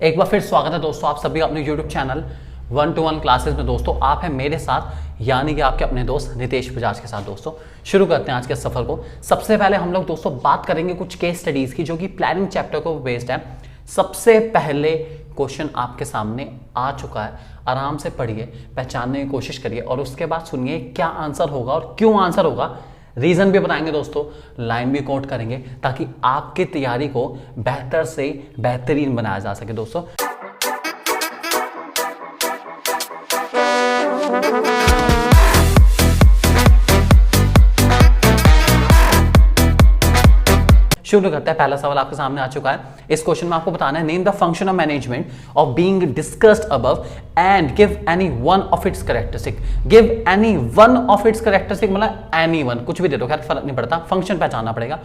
एक बार फिर स्वागत है दोस्तों आप सभी अपने YouTube चैनल 1-to-1 क्लासेस में। दोस्तों आप हैं मेरे साथ यानी कि आपके अपने दोस्त नितेश बजाज के साथ। दोस्तों शुरू करते हैं आज के सफर को। सबसे पहले हम लोग दोस्तों बात करेंगे कुछ केस स्टडीज की जो कि प्लानिंग चैप्टर को बेस्ड है। सबसे पहले क्वेश्चन आपके सामने आ चुका है, आराम से पढ़िए, पहचानने की कोशिश करिए और उसके बाद सुनिए क्या आंसर होगा और क्यों आंसर होगा। रीजन भी बताएंगे दोस्तों, लाइन भी कोट करेंगे ताकि आपकी तैयारी को बेहतर से बेहतरीन बनाया जा सके। दोस्तों शुरू करते हैं। पहला सवाल आपके सामने आ चुका है। इस क्वेश्चन में आपको बताना है name the function of management of being discussed above and give any one of its characteristic. Give any one of its characteristic मतलब एनी वन, कुछ भी दे दो, खैर फर्क नहीं पड़ता, फंक्शन पहचानना पड़ेगा।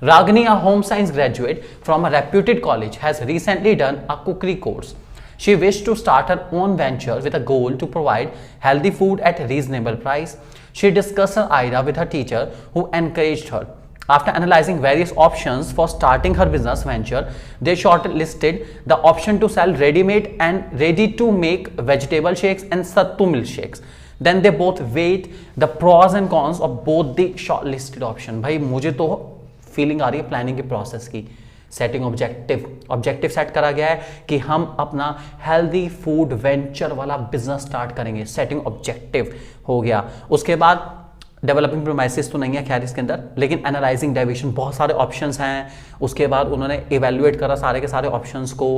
रागनी, a home science graduate from a reputed college, has recently done a cookery course. She wished to start her own venture with a goal to provide healthy food at a reasonable price. She discussed her idea with her teacher, who encouraged her. After analyzing various options for starting her business venture, they shortlisted the option to sell ready-made and ready-to-make vegetable shakes and sattu milkshakes. Then they both weighed the pros and cons of both the shortlisted option. भाई मुझे तो feeling आ रही है planning के process की। Setting objective set करा गया है कि हम अपना हेल्दी फूड वेंचर वाला बिजनेस स्टार्ट करेंगे। सेटिंग ऑब्जेक्टिव हो गया। उसके बाद डेवलपिंग प्रोमाइसिस तो नहीं है खैर इसके अंदर, लेकिन एनालाइजिंग डेविएशन, बहुत सारे ऑप्शंस हैं। उसके बाद उन्होंने इवेल्युएट करा सारे के सारे ऑप्शंस को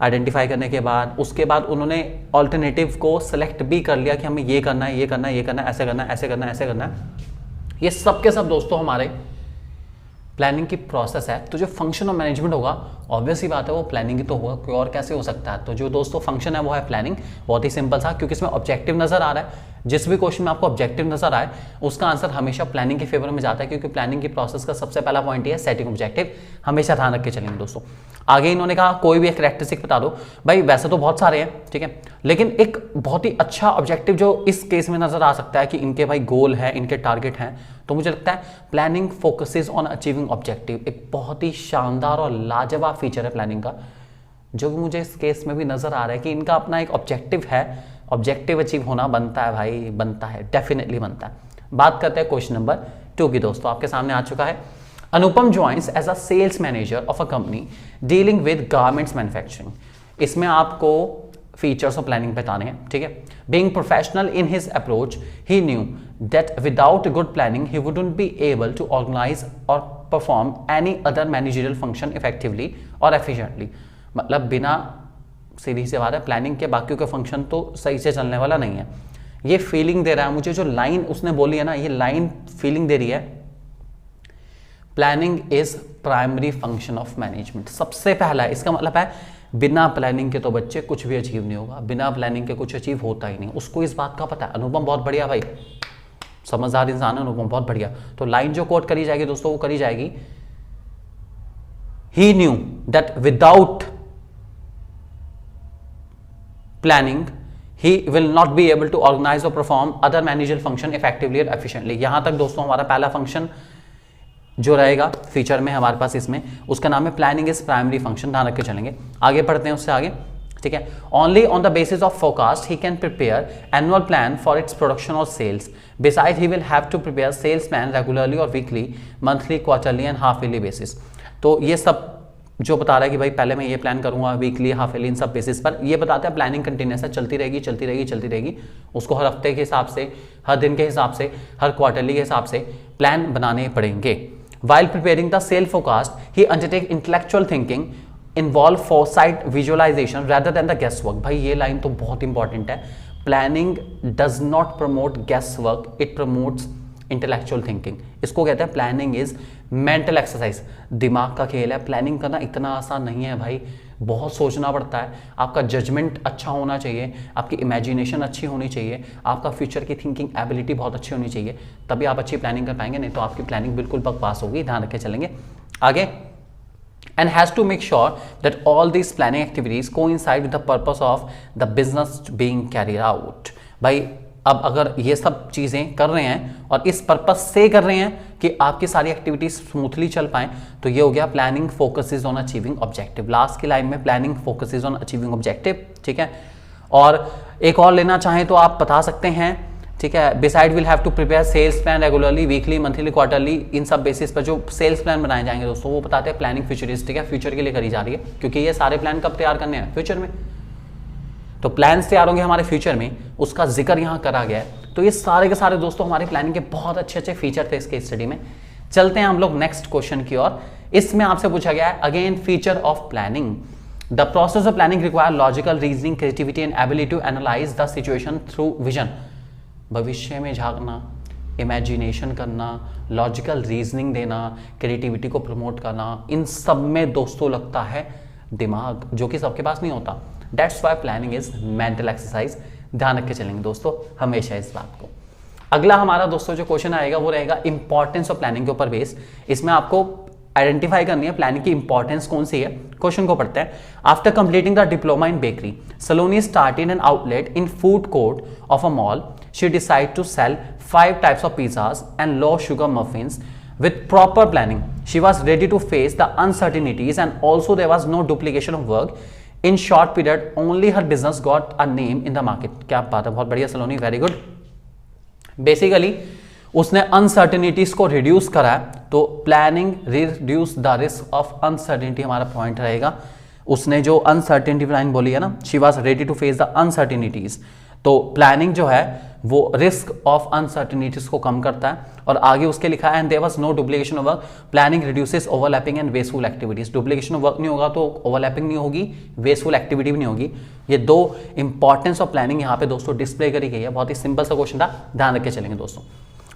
आइडेंटिफाई करने के बाद, उसके बाद उन्होंने ऑल्टरनेटिव को सेलेक्ट भी कर लिया कि हमें ये करना है, ये करना है, ये करना है, ऐसे करना है, ऐसे करना है, ऐसे करना है। ये सब के सब दोस्तों हमारे प्लानिंग की प्रोसेस है। तो जो फंक्शन ऑफ मैनेजमेंट होगा ऑब्वियसली बात है वो प्लानिंग ही तो होगा, कोई और कैसे हो सकता है। तो जो दोस्तों फंक्शन है वो है प्लानिंग। बहुत ही सिंपल सा, क्योंकि इसमें ऑब्जेक्टिव नजर आ रहा है। जिस भी क्वेश्चन में आपको ऑब्जेक्टिव नजर आए उसका आंसर हमेशा प्लानिंग के फेवर में जाता है, क्योंकि प्लानिंग की प्रोसेस का सबसे पहला पॉइंट ये है सेटिंग ऑब्जेक्टिव। हमेशा ध्यान रख के चलेंगे दोस्तों। आगे इन्होंने कहा कोई भी एक कैरेक्टरिस्टिक बता दो। भाई वैसे तो बहुत सारे हैं, ठीक है, लेकिन एक बहुत ही अच्छा ऑब्जेक्टिव जो इस केस में नजर आ सकता है कि इनके भाई गोल है, इनके टारगेट हैं, तो मुझे लगता है planning focuses on achieving objective. एक बहुत ही शानदार और लाजवाब फीचर है प्लानिंग का, जो कि मुझे इस केस में भी नजर आ रहा है कि इनका अपना एक ऑब्जेक्टिव है। ऑब्जेक्टिव अचीव होना बनता है भाई, बनता है, डेफिनेटली बनता है। बात करते हैं क्वेश्चन नंबर 2 की। दोस्तों आपके सामने आ चुका है। Anupam joins as a sales manager of a company dealing with garments manufacturing. इसमें आपको फीचर्स ऑफ प्लानिंग बताने हैं, ठीक है। Being professional in his approach, he knew that without good planning he wouldn't be able to organise और perform any other managerial function effectively और efficiently. मतलब बिना, सीधी सी बात है, प्लानिंग के बाकियों के फंक्शन तो सही से चलने वाला नहीं है। ये फीलिंग दे रहा है मुझे, जो लाइन उसने बोली है ना, ये लाइन फीलिंग दे रही है। Planning is primary function of management. सबसे पहला है, इसका मतलब है बिना प्लानिंग के तो बच्चे कुछ भी अचीव नहीं होगा, बिना प्लानिंग के कुछ अचीव होता ही नहीं। उसको इस बात का पता है। अनुपम बहुत बढ़िया भाई, समझदार इंसान है अनुपम, बहुत बढ़िया। तो लाइन जो कोट करी जाएगी दोस्तों वो करी जाएगी, he knew that without planning he will not be able to organize or perform other managerial function effectively and efficiently। यहां तक दोस्तों हमारा पहला फंक्शन जो रहेगा फीचर में हमारे पास इसमें, उसका नाम है प्लानिंग इज प्राइमरी फंक्शन। ध्यान रख के चलेंगे। आगे पढ़ते हैं उससे आगे, ठीक है। Only on the basis of forecast he can prepare annual plan for its production और sales. Beside he will have to prepare sales plan regularly और weekly, monthly, quarterly and half yearly basis. तो ये सब जो बता रहा है कि भाई पहले मैं ये प्लान करूंगा, वीकली, हाफ ईयरली, इन सब बेसिस पर। ये बताते हैं प्लानिंग कंटिन्यूस है, चलती रहेगी, चलती रहेगी, चलती रहेगी। उसको हर हफ्ते के हिसाब से, हर दिन के हिसाब से, हर क्वार्टरली के हिसाब से प्लान बनाने पड़ेंगे। While preparing the sale forecast he undertake intellectual thinking, involve foresight, visualisation rather than the guess work. भाई ये लाइन तो बहुत इंपॉर्टेंट है। Planning does not promote guess work, it promotes intellectual thinking. इसको कहते हैं प्लानिंग इज मेंटल एक्सरसाइज, दिमाग का खेल है। प्लानिंग करना इतना आसान नहीं है भाई, बहुत सोचना पड़ता है। आपका जजमेंट अच्छा होना चाहिए, आपकी इमेजिनेशन अच्छी होनी चाहिए, आपका फ्यूचर की थिंकिंग एबिलिटी बहुत अच्छी होनी चाहिए, तभी आप अच्छी प्लानिंग कर पाएंगे, नहीं तो आपकी प्लानिंग बिल्कुल बकवास होगी। ध्यान रख के चलेंगे आगे। and has to make sure that all these planning activities coincide with the purpose of the business being carried out। भाई अब अगर ये सब चीज़ें कर रहे हैं और इस पर्पस से कर रहे हैं कि आपकी सारी एक्टिविटीज स्मूथली चल पाएं, तो ये हो गया planning focuses on achieving objective. Last की लाइन में planning focuses on achieving objective, ठीक है। और एक और लेना चाहें तो आप बता सकते हैं, ठीक है। Beside will have to prepare sales plan regularly, weekly, monthly, quarterly, इन सब बेसिस पर जो सेल्स प्लान बनाए जाएंगे दोस्तों, वो बताते हैं प्लानिंग फ्यूचरिस्टिक है, फ्यूचर के लिए करी जा रही है, क्योंकि ये सारे प्लान कब तैयार करने हैं, फ्यूचर में। तो प्लान्स तैयार होंगे हमारे फ्यूचर में, उसका जिक्र यहाँ करा गया है। तो ये सारे के सारे दोस्तों हमारे प्लानिंग के बहुत अच्छे अच्छे फीचर थे इसके स्टडी में। चलते हैं हम लोग नेक्स्ट क्वेश्चन की ओर। इसमें आपसे पूछा गया है again feature of planning. The process of planning require logical reasoning, creativity and ability to analyse the situation through vision. भविष्य में झांकना, इमेजिनेशन करना, लॉजिकल रीजनिंग देना, क्रिएटिविटी को प्रमोट करना, इन सब में दोस्तों लगता है दिमाग, जो कि सबके पास नहीं होता। That's why planning is mental exercise. ध्यान रख के चलेंगे दोस्तों हमेशा इस बात को। अगला हमारा दोस्तों जो क्वेश्चन आएगा वो रहेगा इंपॉर्टेंस ऑफ प्लानिंग के ऊपर बेस। इसमें आपको आइडेंटिफाई करनी है प्लानिंग की इंपॉर्टेंस कौन सी है। क्वेश्चन को पढ़ते हैं। After completing the diploma in bakery, Saloni started an outlet in food court of a mall. She decided to sell 5 types of pizzas and low sugar muffins. With proper planning, she was ready to face the uncertainties, and also there was no duplication of work. In short period, only her business got a name in the market. क्या बात है, बहुत बढ़िया Saloni, very good. Basically उसने uncertainties को reduce करा, तो planning reduce the risk of uncertainty हमारा पॉइंट रहेगा। उसने जो अनसर्टेनिटी लाइन बोली है ना, she was ready to face the uncertainties, तो प्लानिंग जो है वो रिस्क ऑफ अनसर्टेनिटीज को कम करता है। और आगे उसके लिखा है and there was no duplication of work, planning reduces overlapping and wasteful activities. Duplication of work नहीं होगा तो ओवरलैपिंग नहीं होगी, वेस्टफुल एक्टिविटी भी नहीं होगी। ये दो इंपॉर्टेंस ऑफ प्लानिंग यहाँ पे दोस्तों डिस्प्ले करी गई है। बहुत ही सिंपल सा क्वेश्चन था, ध्यान रख के चलेंगे दोस्तों।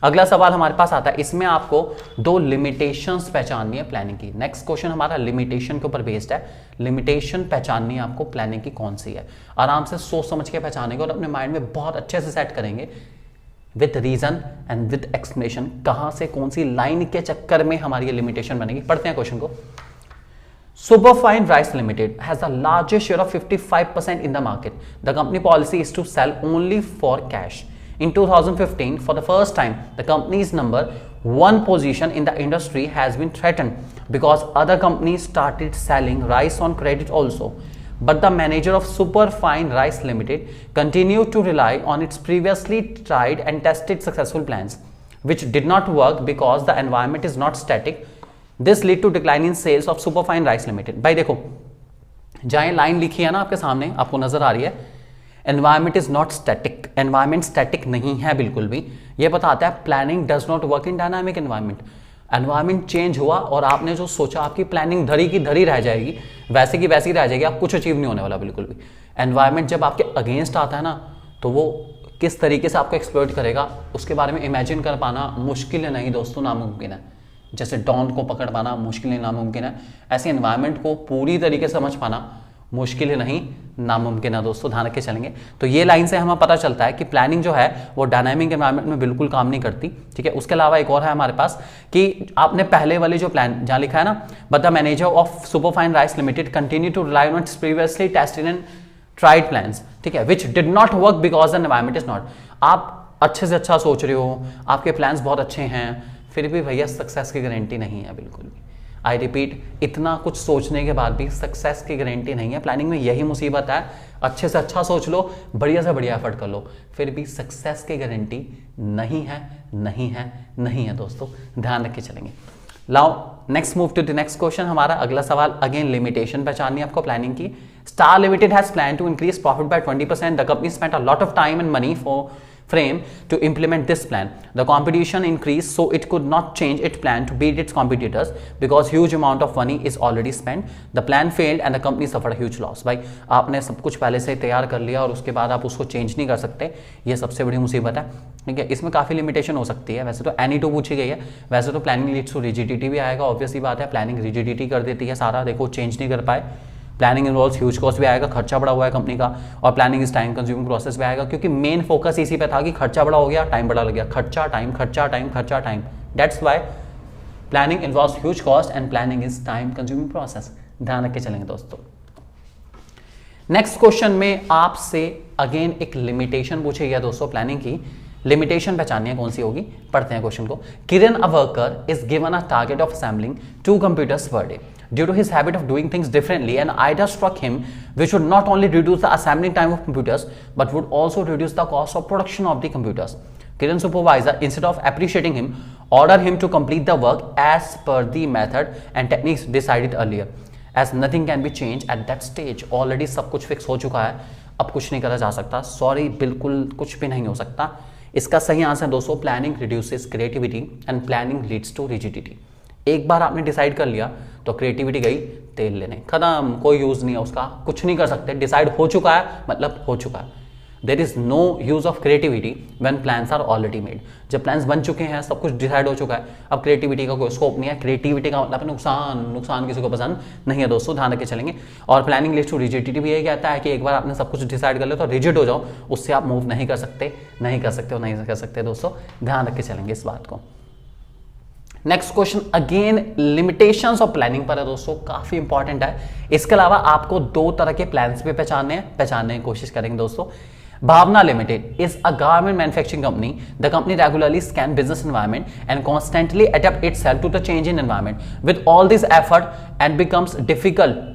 अगला सवाल हमारे पास आता है, इसमें आपको 2 लिमिटेशंस पहचाननी है प्लानिंग की। नेक्स्ट क्वेश्चन हमारा लिमिटेशन के ऊपर बेस्ड है। लिमिटेशन पहचाननी है आपको प्लानिंग की कौन सी है। आराम से सोच समझ के पहचानेंगे और अपने माइंड में बहुत अच्छे से सेट करेंगे with reason and with explanation, कहां से कौन सी लाइन के चक्कर में हमारी ये लिमिटेशन बनेगी। पढ़ते हैं क्वेश्चन को। Superfine Rice Limited has the largest share of 55% in the market. The company policy is to sell only for cash. In 2015, for the first time, the company's number 1 position in the industry has been threatened because other companies started selling rice on credit also. But the manager of Superfine Rice Limited continued to rely on its previously tried and tested successful plans, which did not work because the environment is not static. This led to decline in sales of Superfine Rice Limited. भाई देखो, जहाँ line लिखी है ना आपके सामने, आपको नजर आ रही है, environment is not static. Environment static नहीं है बिल्कुल भी। ये बताता है planning does not work in dynamic environment. Environment change हुआ और आपने जो सोचा, आपकी प्लानिंग धरी की धरी रह जाएगी, वैसे की वैसी रह जाएगी, आप कुछ अचीव नहीं होने वाला बिल्कुल भी। एनवायरमेंट जब आपके अगेंस्ट आता है ना, तो वो किस तरीके से आपको एक्सप्लॉइट करेगा उसके बारे में इमेजिन कर पाना मुश्किल है नहीं दोस्तों, नामुमकिन है। जैसे डॉन को पकड़ पाना मुश्किल है नामुमकिन है, ऐसे एनवायरमेंट को पूरी तरीके से समझ पाना मुश्किल है नहीं नामुमकिन है दोस्तों। ध्यान रख के चलेंगे। तो ये लाइन से हमें पता चलता है कि प्लानिंग जो है वो डायनामिक एनवायरनमेंट में बिल्कुल काम नहीं करती, ठीक है। उसके अलावा एक और है हमारे पास कि आपने पहले वाली जो प्लान जहाँ लिखा है ना, but the manager of Superfine Rice Limited continue to rely on its previously tested and tried plans, ठीक है, which did not work because the environment is not. आप अच्छे से अच्छा सोच रहे हो, आपके प्लान्स बहुत अच्छे हैं, फिर भी भैया सक्सेस की गारंटी नहीं है बिल्कुल भी। आई रिपीट, इतना कुछ सोचने के बाद भी सक्सेस की गारंटी नहीं है। प्लानिंग में यही मुसीबत है, अच्छे से अच्छा सोच लो, बढ़िया से बढ़िया एफर्ट कर लो, फिर भी सक्सेस की गारंटी नहीं है, नहीं है, नहीं है दोस्तों। ध्यान रख के चलेंगे। लाओ next move to the next question. हमारा अगला सवाल अगेन लिमिटेशन पहचाननी है आपको प्लानिंग की। Star Limited has plan to increase profit by 20%. The company spent a lot of time and money for frame to implement this plan. The competition increased, so it could not change its plan to beat its competitors because huge amount of money is already spent. The plan failed and the company suffered a huge loss. भाई आपने सब कुछ पहले से तैयार कर लिया और उसके बाद आप उसको चेंज नहीं कर सकते, ये सबसे बड़ी मुसीबत है, ठीक है। इसमें काफ़ी लिमिटेशन हो सकती है। वैसे तो NE2 पूछी गई है, वैसे तो प्लानिंग लीड्स टू रिजिडिटी भी आएगा, ऑब्वियस ही बात है। प्लानिंग रिजिडिटी कर देती है सारा, देखो चेंज नहीं कर पाए। प्लानिंग इन्वॉल्व्स ह्यूज कॉस्ट भी आएगा, खर्चा बढ़ा हुआ है कंपनी का, और planning is time consuming process भी आएगा, क्योंकि मेन फोकस इसी पे था कि खर्चा बड़ा हो गया, टाइम बड़ा लग गया, खर्चा टाइम, खर्चा टाइम, खर्चा time. That's why planning involves huge cost and planning is time consuming process. ध्यान रख के चलेंगे दोस्तों। नेक्स्ट क्वेश्चन में आपसे अगेन एक लिमिटेशन पूछी गया दोस्तों प्लानिंग की, लिमिटेशन पहचानिए कौन सी होगी, पढ़ते हैं क्वेश्चन को। Kiran a worker is given a target of assembling 2 computers per day. Due to his habit of doing things differently, an idea struck him which would not only reduce the assembling time of computers but would also reduce the cost of production of the computers. Kiran's supervisor, instead of appreciating him, ordered him to complete the work as per the method and techniques decided earlier. As nothing can be changed at that stage, already सब कुछ fix हो चुका है, अब कुछ नहीं करा जा सकता, सॉरी बिल्कुल कुछ भी नहीं हो सकता। इसका सही आंसर दोस्तों planning reduces creativity and planning leads to rigidity. एक बार आपने डिसाइड कर लिया तो क्रिएटिविटी गई तेल लेने, खत्म, कोई यूज नहीं है उसका, कुछ नहीं कर सकते, डिसाइड हो चुका है मतलब हो चुका है। There is no use of creativity when plans are already made. जब प्लान्स बन चुके हैं, सब कुछ डिसाइड हो चुका है, अब क्रिएटिविटी का कोई स्कोप नहीं है। क्रिएटिविटी का मतलब नुकसान किसी को पसंद नहीं है दोस्तों, ध्यान रख के चलेंगे। और प्लानिंग लीड्स टू रिजिडिटी भी यही कहता है कि एक बार आपने सब कुछ डिसाइड कर लिया तो रिजिड हो जाओ, उससे आप मूव नहीं कर सकते दोस्तों, ध्यान रख के चलेंगे इस बात को। Next question again limitations of planning पर है दोस्तों, काफी इंपॉर्टेंट है। इसके अलावा आपको 2 तरह के प्लान्स भी पहचानने की कोशिश करेंगे दोस्तों। Bhavana limited is a garment manufacturing company. The company regularly scan business environment and constantly adapt itself to the change in environment with all this effort and becomes difficult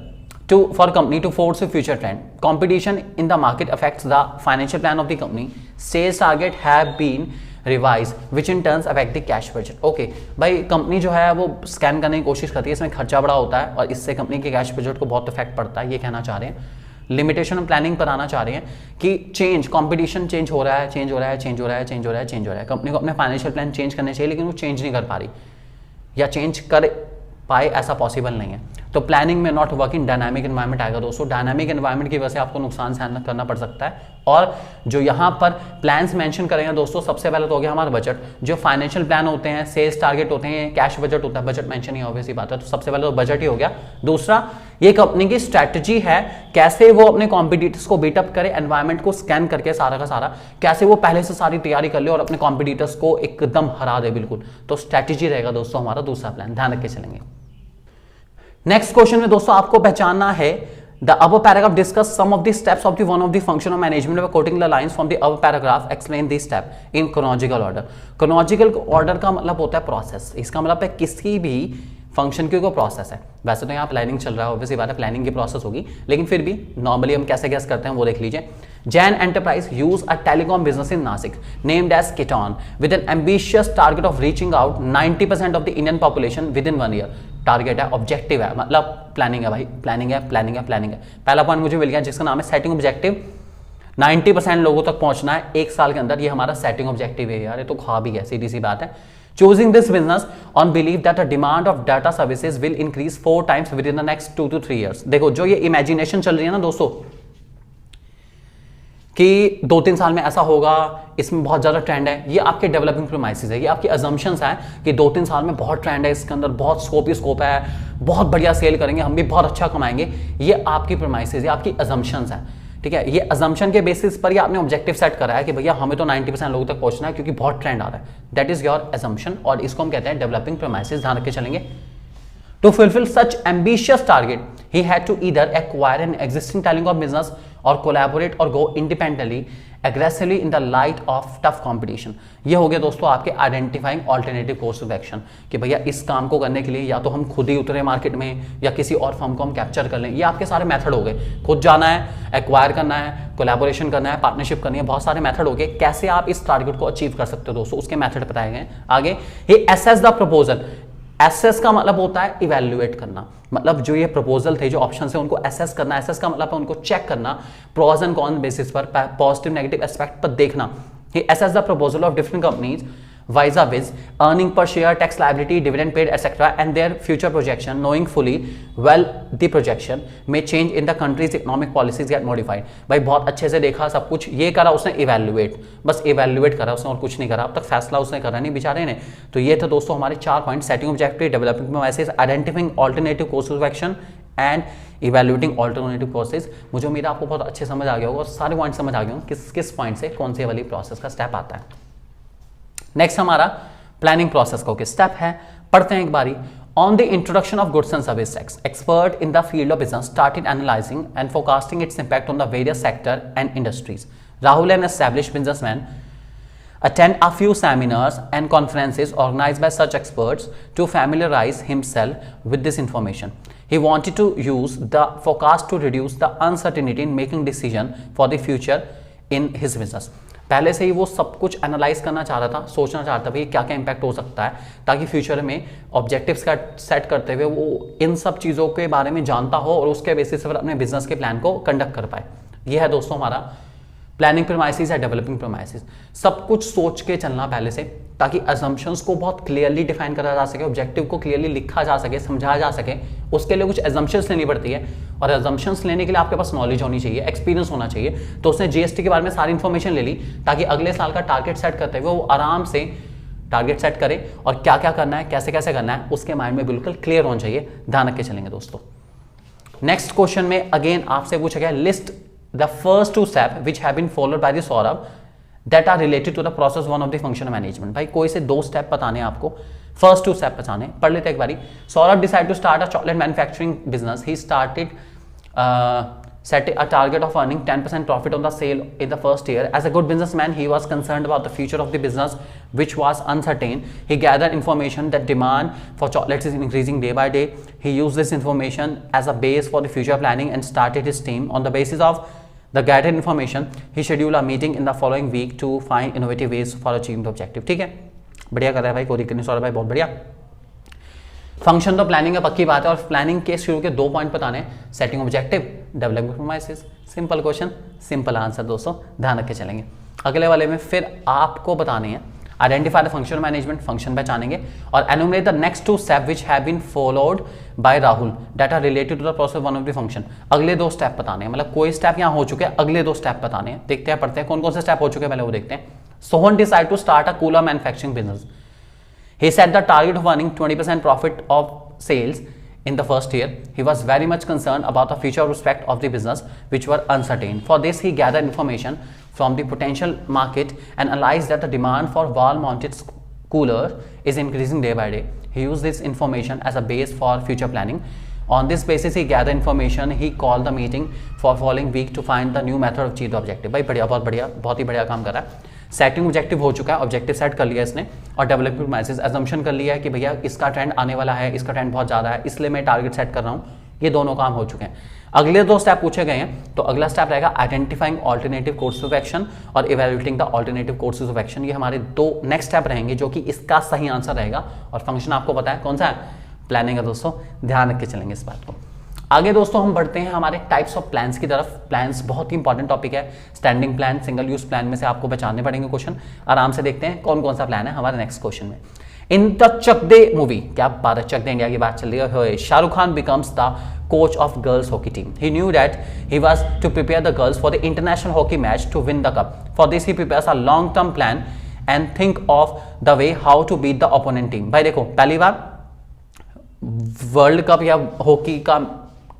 for company to force a future trend. Competition in the market affects the financial plan of the company. Sales target have been revised, which in turn affect the cash budget. Okay, भाई company जो है वो scan करने की कोशिश करती है, इसमें खर्चा बड़ा होता है और इससे कंपनी के कैश बजट को बहुत इफेक्ट पड़ता है, ये कहना चाह रहे हैं। लिमिटेशन ऑफ प्लानिंग पर आना चाह रहे हैं कि चेंज, कंपटीशन चेंज हो रहा है, कंपनी को अपने फाइनेंशियल प्लान चेंज करने चाहिए लेकिन वो चेंज नहीं कर पा रही या चेंज कर पाए ऐसा पॉसिबल नहीं है। तो प्लानिंग में नॉट वर्किंग डायनामिक एनवायरनमेंट आएगा दोस्तों। डायनामिक एनवायरनमेंट की वजह से आपको नुकसान सहन करना पड़ सकता है। और जो यहाँ पर प्लान्स मेंशन करेंगे दोस्तों, सबसे पहले तो हो गया हमारा बजट। जो फाइनेंशियल प्लान होते हैं, सेल्स टारगेट होते हैं, कैश बजट होता है, बजट मेंशन ही ऑब्वियस सी बात है, तो सबसे पहले तो बजट ही हो गया। दूसरा, ये कंपनी की स्ट्रैटेजी है, कैसे वो अपने कॉम्पिटिटर्स को बीटअप करे, एनवायरनमेंट को स्कैन करके सारा का सारा, कैसे वो पहले से सारी तैयारी कर ले और अपने कॉम्पिटिटर्स को एकदम हरा दे बिल्कुल। तो स्ट्रैटेजी रहेगा दोस्तों हमारा दूसरा प्लान, ध्यान रख के चलेंगे। नेक्स्ट क्वेश्चन में दोस्तों आपको पहचानना है the above paragraph discuss some of the steps of the one of the function of management by quoting the lines from the above paragraph, explain the step in chronological order. Chronological order का मतलब होता है process, इसका मतलब है किसी भी function की कोई प्रोसेस है। वैसे तो यहाँ प्लानिंग चल रहा है, ऑब्वियसली बात है प्लानिंग की प्रोसेस होगी, लेकिन फिर भी नॉर्मली हम कैसे गैस करते हैं वो देख लीजिए। Jain enterprise use a telecom business in Nashik named as Kiton with an ambitious target of reaching out 90% of the Indian population within 1 year. Target है, ऑब्जेक्टिव है, मतलब प्लानिंग है भाई, प्लानिंग है। पहला पॉइंट मुझे मिल गया जिसका नाम है सेटिंग ऑब्जेक्टिव। 90% लोगों तक पहुंचना है 1 साल के अंदर, ये हमारा सेटिंग ऑब्जेक्टिव है यार, ये तो खा भी गया, सीधी सी बात है। Choosing this business on belief that the demand of data services will increase 4 times within the next 2 to 3 years। देखो जो ये इमेजिनेशन चल रही है ना दोस्तों कि 2-3 साल में ऐसा होगा, इसमें बहुत ज्यादा ट्रेंड है, ये आपके डेवलपिंग प्रीमाइसेस है, ये आपकी अजम्पशंस है कि 2-3 साल में बहुत ट्रेंड है, इसके अंदर बहुत स्कोप है, बहुत बढ़िया सेल करेंगे, हम भी बहुत अच्छा कमाएंगे, ये आपकी प्रीमाइसेस, ये आपकी अजम्पशंस है, ठीक है। ये अजम्पशन के बेसिस पर ही आपने ऑब्जेक्टिव सेट करा है कि भैया हमें तो 90% लोगों तक पहुंचना है क्योंकि बहुत ट्रेंड आ रहा है, दैट इज योर अजम्पशन, और इसको हम कहते हैं डेवलपिंग प्रीमाइसेस, ध्यान रख के चलेंगे। To fulfill such ambitious target, he had to either acquire an existing telecom business or collaborate or go independently, aggressively in the light of tough competition। ये हो गया दोस्तों आपके identifying alternative course of action कि भैया इस काम को करने के लिए या तो हम खुद ही उतरे मार्केट में या किसी और फर्म को हम कैप्चर कर लें। ये आपके सारे मेथड हो गए, खुद जाना है, एक्वायर करना है, कोलैबोरेशन करना है, पार्टनरशिप करनी है, बहुत सारे मेथड हो गए। कैसे आप इस टारगेट को अचीव कर सकते हो दोस्तों, उसके मेथड बताए गए। आगे ही एसेस द प्रपोजल। एसेस का मतलब होता है इवैल्यूएट करना, मतलब जो ये प्रपोजल थे, जो ऑप्शन है, उनको एसेस करना। एसेस का मतलब है उनको चेक करना, प्रोज एंड कॉन बेसिस पर, पॉजिटिव नेगेटिव एस्पेक्ट पर देखना। He assess the proposal of different companies vis-a-vis earning per share, tax liability, dividend paid, etc., and their future projection, knowing fully well the projection may change in the country's economic policies get modified। भाई बहुत अच्छे से देखा सब कुछ, ये करा उसने इवैल्यूएट, बस इवैल्यूएट करा उसने और कुछ नहीं करा, अब तक फैसला उसने करा नहीं बेचारे ने। तो ये था दोस्तों हमारे 4 point, setting objective, developing premises, identifying alternative courses of action and evaluating alternative process. मुझे उम्मीद है आपको बहुत अच्छे समझ आ गया होगा और सारे पॉइंट समझ आ गए होंगे किस किस पॉइंट से कौन से वाली प्रोसेस का स्टेप आता है। नेक्स्ट हमारा प्लानिंग प्रोसेस का स्टेप है, पढ़ते हैं एक बारी। On the introduction of goods and service tax, expert in the field of business started analyzing and forecasting its impact on the various sector and industries. Rahul, an established businessman, attend a few seminars and conferences organized by such experts to familiarize himself with this information. He wanted to use the forecast to reduce the uncertainty in making decision for the future in his business. पहले से ही वो सब कुछ analyse करना चाह रहा था, सोचना चाहता था भाई क्या क्या इंपैक्ट हो सकता है, ताकि फ्यूचर में ऑब्जेक्टिव्स का सेट करते हुए वो इन सब चीज़ों के बारे में जानता हो और उसके बेसिस पर अपने बिजनेस के प्लान को कंडक्ट कर पाए। ये है दोस्तों हमारा प्लानिंग प्रीमाइसिस या डेवलपिंग प्रीमाइसिस। सब कुछ सोच के चलना पहले से, ताकि असम्पशंस को बहुत क्लियरली डिफाइन करा जा सके, ऑब्जेक्टिव को क्लियरली लिखा जा सके, समझाया जा सके। उसके लिए कुछ असम्पशंस लेनी पड़ती है, और असम्पशंस लेने के लिए आपके पास नॉलेज होनी चाहिए, एक्सपीरियंस होना चाहिए। तो उसने जीएसटी के बारे में सारी इंफॉर्मेशन ले ली, ताकि अगले साल का टारगेट सेट करते हुए वो आराम से टारगेट सेट करे और क्या क्या करना है, कैसे कैसे करना है, उसके माइंड में बिल्कुल क्लियर होना चाहिए। ध्यान रख के चलेंगे दोस्तों। नेक्स्ट क्वेश्चन में अगेन आपसे पूछा गया, list the first two steps which have been followed by the Saurabh that are related to the process one of the function management। भाई कोई से दो स्टेप बताने हैं आपको, फर्स्ट टू स्टेप बताने, पढ़ लेते हैं एक बारी। Saurabh decided to start a chocolate manufacturing business. He started set a target of earning 10% profit on the sale in the first year. As a good businessman, he was concerned about the future of the business, which was uncertain. He gathered information that demand for chocolates is increasing day by day. He used this information as a base for the future planning and started his team. On the basis of the gathered information, he scheduled a meeting in the following week to find innovative ways for achieving the objective। ठीक है, बढ़िया कर रहा है भाई, कोई दिक्कत नहीं सौरभ भाई, बहुत बढ़िया। फंक्शन तो प्लानिंग है, पक्की बात है, और प्लानिंग के शुरू के 2 पॉइंट बताने हैं, setting objective, developing premises. Simple question, simple answer दोस्तों, ध्यान रख के चलेंगे। अगले वाले में फिर आपको बताने हैं, identify the function management, function पहचानेंगे, और enumerate the next two step which have been followed by Rahul that are related to the process one of the function. अगले 2 स्टेप बताने हैं, मतलब कोई स्टेप यहाँ हो चुके हैं, अगले 2 स्टेप बताने हैं। देखते हैं, पढ़ते हैं कौन कौन से स्टेप हो चुके हैं, पहले वो देखते हैं। Sohan decide to start a cooler manufacturing business. He set the target of earning 20% profit of sales in the first year. He was very much concerned about the future prospects of the business, which were uncertain. For this, he gathered information from the potential market and analyzed that the demand for wall-mounted coolers is increasing day by day. He used this information as a base for future planning. On this basis, he gathered information. He called the meeting for following week to find the new method of achieve the objective. भाई बढ़िया, बहुत बढ़िया, बहुत ही बढ़िया काम कर रहा है। सेटिंग ऑब्जेक्टिव हो चुका है, ऑब्जेक्टिव सेट कर लिया इसने, और डेवलपिंग प्रीमाइसिस अजम्पशन कर लिया है कि भैया इसका ट्रेंड आने वाला है, इसका ट्रेंड बहुत ज़्यादा है, इसलिए मैं टारगेट सेट कर रहा हूँ। ये दोनों काम हो चुके हैं। अगले 2 स्टेप पूछे गए हैं, तो अगला स्टेप रहेगा identifying alternative course of action और evaluating the alternative courses of action. ये हमारे 2 नेक्स्ट स्टेप रहेंगे, जो कि इसका सही आंसर रहेगा। और फंक्शन आपको पता है कौन सा है, प्लानिंग है दोस्तों, ध्यान रख के चलेंगे इस बात को। आगे दोस्तों हम बढ़ते हैं हमारे टाइप्स ऑफ प्लान्स की तरफ। प्लान्स बहुत ही इंपॉर्टेंट टॉपिक है। Standing plan, single use plan में से आपको पहचानने पड़ेंगे क्वेश्चन। आराम से देखते हैं कौन कौन सा प्लान है हमारे नेक्स्ट क्वेश्चन में। In the Chak they movie, क्या बात है, चक दे इंडिया की बात चल रही है। Shahrukh Khan becomes the coach of girls hockey team. He knew that he was to prepare the girls for the international hockey match to win the cup. For this he prepares a long term plan and think of the way how to beat the opponent team. भाई देखो, पहली बार world cup या hockey का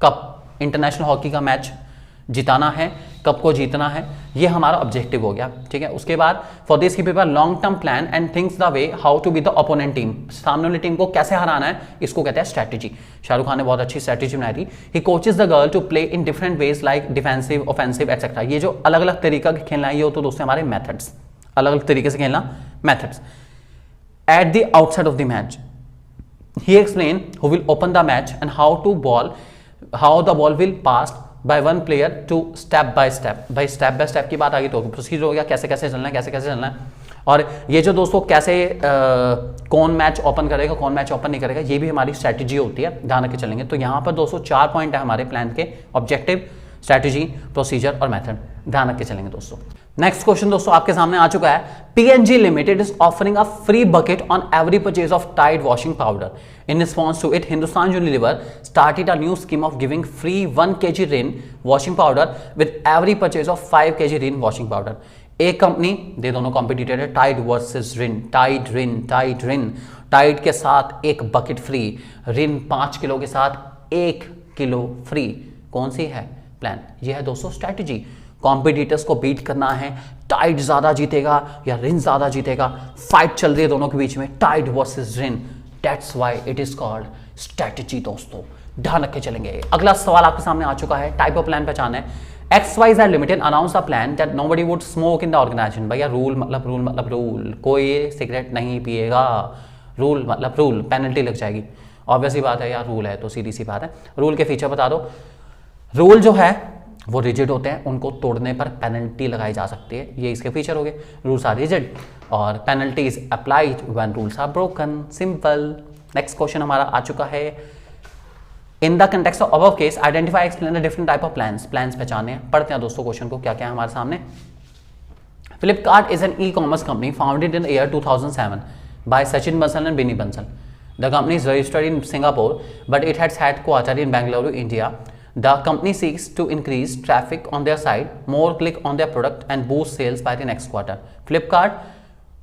cup, international hockey का match जिताना है, cup को जीतना है, ये हमारा ऑब्जेक्टिव हो गया। ठीक है, उसके बाद for this he prepare long term plan and thinks the way how to be the opponent team. सामने वाली टीम को कैसे हराना है, इसको कहते हैं स्ट्रैटेजी। शाहरुख खान ने बहुत अच्छी स्ट्रैटेजी बनाई थी। He coaches the girl to play in different ways like defensive, offensive etcetera. ये जो अलग अलग तरीका खेलना है, ये हो तो दोस्तों हमारे मेथड्स, अलग अलग तरीके से खेलना, methods. At the outside of the match he explain who will open the match and how the ball will pass by one player to step by step. भाई स्टेप बाय स्टेप की बात आ गई तो प्रोसीजर हो गया, कैसे कैसे चलना है, कैसे कैसे चलना है। और ये जो दोस्तों कैसे कौन मैच ओपन करेगा, कौन मैच ओपन नहीं करेगा, ये भी हमारी स्ट्रैटेजी होती है, ध्यान रख के चलेंगे। तो यहाँ पर दोस्तों 4 पॉइंट है हमारे प्लान के, ऑब्जेक्टिव, स्ट्रैटेजी, प्रोसीजर और मेथड, ध्यान रख के चलेंगे दोस्तों। नेक्स्ट क्वेश्चन दोस्तों आपके सामने आ चुका है। PNG Limited is offering a free bucket on every purchase of Tide washing powder. In response to it, Hindustan Unilever started a new scheme of giving free 1 kg Rin washing powder with every purchase of 5 kg Rin washing powder. एक company, दे दोनों competitor है, Tide versus रिन, Tide रिन, Tide के साथ एक bucket free, रिन 5 kilo के साथ 1 kilo free. कौन सी है प्लान? ये है दोस्तों स्ट्रैटेजी। कॉम्पिटिटर्स को बीट करना है, टाइड ज्यादा जीतेगा या रिन ज्यादा जीतेगा, फाइट चल रही है दोनों के बीच में, Tide versus Rin. That's why it is called strategy दोस्तों, ध्यान रख के चलेंगे। अगला सवाल आपके सामने आ चुका है, टाइप ऑफ प्लान पहचान है। XYZ limited announce a plan that nobody would smoke in the organisation. भैया रूल मतलब रूल मतलब रूल, कोई सिगरेट नहीं पिएगा। रूल मतलब रूल, पेनल्टी लग जाएगी। ऑब्वियस ही बात है यार, रूल है तो सीधी सी बात है। रूल के फीचर बता दो। रूल जो है वो रिजिड होते हैं, उनको तोड़ने पर पेनल्टी लगाई जा सकती है, ये इसके फीचर हो गए। रूल्स आर रिजिड और penalty is applied when rules are broken, simple. Next question हमारा आ चुका है। In the context of above case identify explain the different type of plans. Plans पहचाने हैं, पढ़ते हैं दोस्तों क्वेश्चन को, क्या क्या है हमारे सामने। Flipkart is an e-commerce company founded in year 2007 by Sachin Bansal and Bini Bansal. The company is registered in Singapore, but it has headquarters in Bangalore, India. The company seeks to increase traffic on their site, more click on their product, and boost sales by the next quarter. Flipkart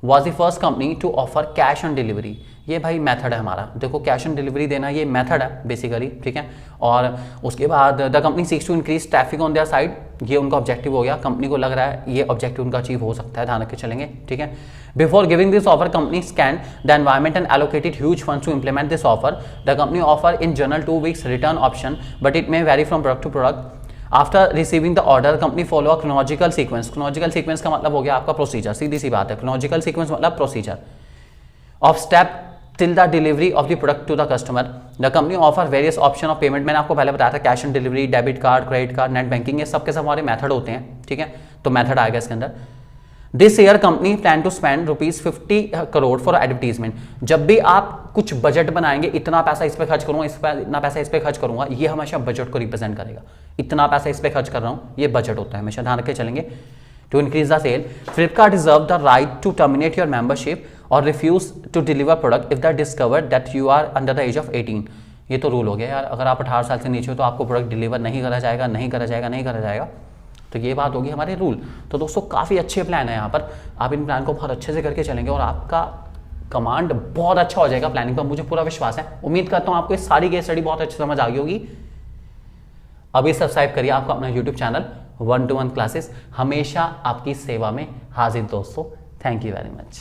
was the first company to offer cash on delivery. ये भाई method है हमारा, देखो cash on delivery देना ये method है basically, ठीक है। और उसके बाद the company seeks to increase traffic on their site, ये उनका ऑब्जेक्टिव हो गया। कंपनी को लग रहा है ये ऑब्जेक्टिव उनका अचीव हो सकता है, ध्यान रख के चलेंगे, ठीक है। Before giving this offer company scan the environment and allocated huge funds to implement this offer. The company offer in general 2 weeks return option, but it may vary from product to product. After receiving the order company follow a chronological sequence. Chronological sequence का मतलब हो गया आपका procedure, सीधी सी बात है। Chronological sequence मतलब procedure of step till the delivery of the product to the customer. The company offer various option of payment. मैंने आपको पहले बताया था cash on delivery, debit card, credit card, net banking, ये सब के सब हमारे मेथड होते हैं, ठीक है। तो मेथड आएगा इसके अंदर। This year company plan to spend ₹50 crore for advertisement. जब भी आप कुछ बजट बनाएंगे, इतना पैसा इस पर खर्च करूंगा, इतना पैसा इस पर खर्च करूंगा, ये हमेशा बजट को रिप्रेजेंट करेगा। इतना पैसा इस पर खर्च कर रहा हूँ, ये बजट होता है, हमेशा ध्यान रख के चलेंगे। To increase the sale, Flipkart reserves the right to terminate your membership or refuse to deliver product if they discover that you are under the age of 18. ये तो रूल हो गया यार, अगर आप 18 साल से नीचे हो तो आपको प्रोडक्ट डिलीवर नहीं करा जाएगा, नहीं करा जाएगा, नहीं करा जाएगा। तो ये बात होगी हमारे रूल। तो दोस्तों काफ़ी अच्छे प्लान है यहाँ पर, आप इन प्लान को बहुत अच्छे से करके चलेंगे और आपका कमांड बहुत अच्छा हो जाएगा प्लानिंग पर, मुझे पूरा विश्वास है। उम्मीद करता हूँ आपको ये सारी केस स्टडी बहुत अच्छी समझ आ गई होगी। अभी सब्सक्राइब करिए आपका अपना यूट्यूब चैनल 1-to-1 क्लासेस, हमेशा आपकी सेवा में हाजिर दोस्तों। Thank you very much.